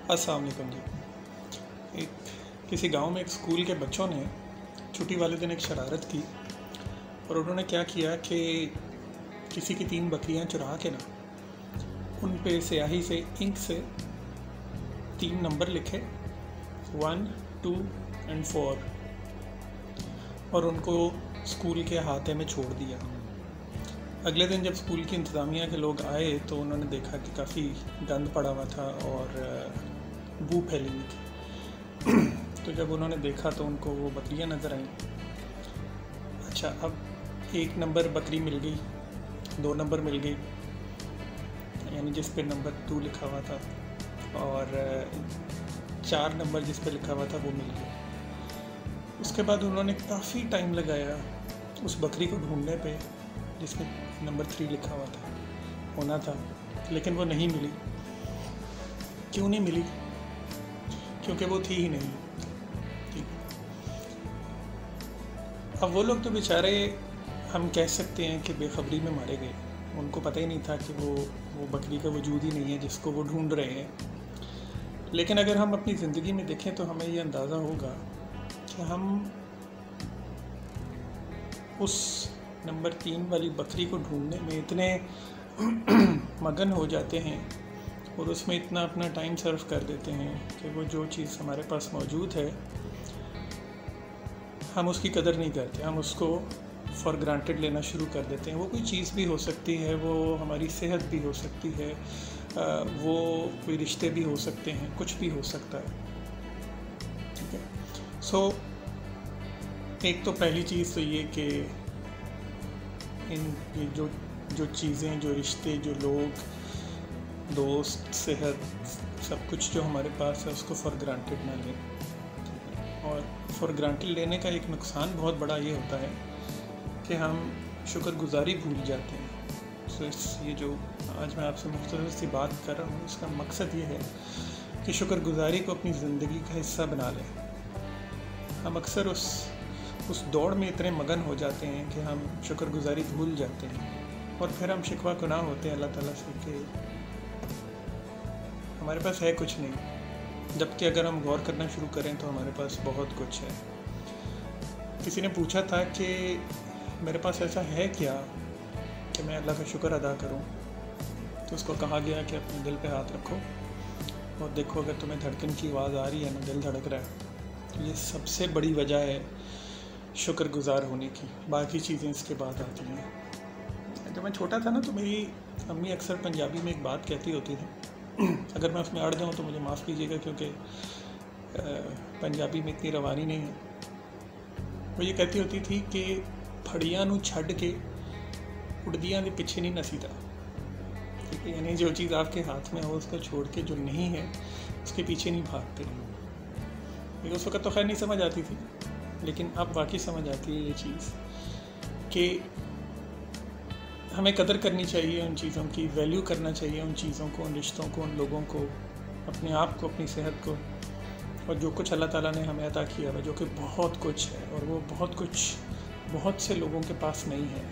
अस्सलाम वालेकुम जी। किसी गांव में एक स्कूल के बच्चों ने छुट्टी वाले दिन एक शरारत की और उन्होंने क्या किया कि किसी की 3 बकरियां चुरा के ना उन पे स्याही से इंक से 3 नंबर लिखे 1, 2 और 4 और उनको स्कूल के अहाते में छोड़ दिया। अगले दिन जब स्कूल की इंतज़ामिया के लोग आए तो उन्होंने देखा कि काफ़ी गंद पड़ा हुआ था और बू फैली हुई थी। तो जब उन्होंने देखा तो उनको वो बकरियां नज़र आईं। अच्छा, अब 1 नंबर बकरी मिल गई, 2 नंबर मिल गई, यानी जिस पे नंबर 2 लिखा हुआ था, और 4 नंबर जिस पे लिखा हुआ था वो मिल गया। उसके बाद उन्होंने काफ़ी टाइम लगाया उस बकरी को ढूंढने पे जिसमें नंबर 3 लिखा हुआ था होना था, लेकिन वो नहीं मिली। क्यों नहीं मिली? क्योंकि वो थी ही नहीं। अब वो लोग तो बेचारे, हम कह सकते हैं कि बेखबरी में मारे गए। उनको पता ही नहीं था कि वो बकरी का वजूद ही नहीं है जिसको वो ढूंढ रहे हैं। लेकिन अगर हम अपनी ज़िंदगी में देखें तो हमें ये अंदाज़ा होगा कि हम उस नंबर 3 वाली बकरी को ढूंढने में इतने मगन हो जाते हैं और उसमें इतना अपना टाइम सर्व कर देते हैं कि वो जो चीज़ हमारे पास मौजूद है हम उसकी कदर नहीं करते। हम उसको फॉर ग्रांटेड लेना शुरू कर देते हैं। वो कोई चीज़ भी हो सकती है, वो हमारी सेहत भी हो सकती है, वो कोई रिश्ते भी हो सकते हैं, कुछ भी हो सकता है। ठीक है। सो एक तो पहली चीज़ तो ये कि ये जो चीज़ें, जो रिश्ते, जो लोग, दोस्त, सेहत, सब कुछ जो हमारे पास है उसको फॉर ग्रांटेड ना लें। और फॉर ग्रांटेड लेने का एक नुकसान बहुत बड़ा ये होता है कि हम शुक्रगुजारी भूल जाते हैं। सो ये जो आज मैं आपसे मुख्तसर सी बात कर रहा हूँ, इसका मकसद ये है कि शुक्रगुजारी को अपनी ज़िंदगी का हिस्सा बना लें। हम अक्सर उस दौड़ में इतने मगन हो जाते हैं कि हम शुक्रगुजारी भूल जाते हैं और फिर हम शिकवा गुनाह होते हैं अल्लाह ताला से कि हमारे पास है कुछ नहीं, जबकि अगर हम गौर करना शुरू करें तो हमारे पास बहुत कुछ है। किसी ने पूछा था कि मेरे पास ऐसा है क्या कि मैं अल्लाह का शुक्र अदा करूं, तो उसको कहा गया कि अपने दिल पे हाथ रखो और देखो अगर तुम्हें धड़कन की आवाज़ आ रही है ना, दिल धड़क रहा है, तो ये सबसे बड़ी वजह है शुक्रगुजार होने की। बाकी चीज़ें इसके बाद आती हैं। जब मैं छोटा था ना तो मेरी अम्मी अक्सर पंजाबी में एक बात कहती होती थी, अगर मैं उसमें अड़ जाऊँ तो मुझे माफ़ कीजिएगा क्योंकि पंजाबी में इतनी रवानी नहीं है। वो ये कहती होती थी कि फड़ियां नू छड़ के उड़दियां दे पीछे नहीं नसीदा। ठीक है, यानी जो चीज़ आपके हाथ में हो उसको छोड़ के जो नहीं है उसके पीछे नहीं भागते। लेकिन उस वक्त तो खैर नहीं समझ आती थी, लेकिन अब वाकई समझ आती है ये चीज़ कि हमें कदर करनी चाहिए उन चीज़ों की, वैल्यू करना चाहिए उन चीज़ों को, उन रिश्तों को, उन लोगों को, अपने आप को, अपनी सेहत को, और जो कुछ अल्लाह ताला ने हमें अता किया है, जो कि बहुत कुछ है और वो बहुत कुछ बहुत से लोगों के पास नहीं है।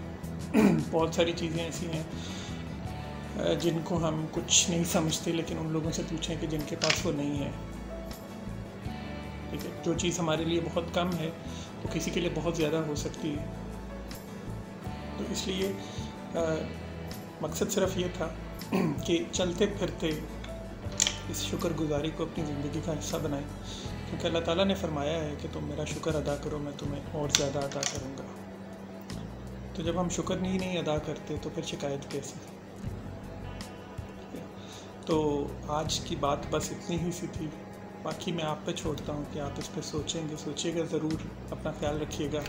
बहुत सारी चीज़ें ऐसी हैं जिनको हम कुछ नहीं समझते, लेकिन उन लोगों से पूछें कि जिनके पास वो नहीं है। ठीक है, जो चीज़ हमारे लिए बहुत कम है वो किसी के लिए बहुत ज़्यादा हो सकती है। तो इसलिए मकसद सिर्फ ये था कि चलते फिरते इस शुक्रगुजारी को अपनी ज़िंदगी का हिस्सा बनाएं, क्योंकि अल्लाह ताला ने फरमाया है कि तुम मेरा शुक्र अदा करो, मैं तुम्हें और ज़्यादा अदा करूँगा। तो जब हम शुक्र नहीं अदा करते तो फिर शिकायत कैसे? तो आज की बात बस इतनी ही सी थी। बाकी मैं आप पे छोड़ता हूँ कि आप इस पर सोचिएगा ज़रूर। अपना ख्याल रखिएगा।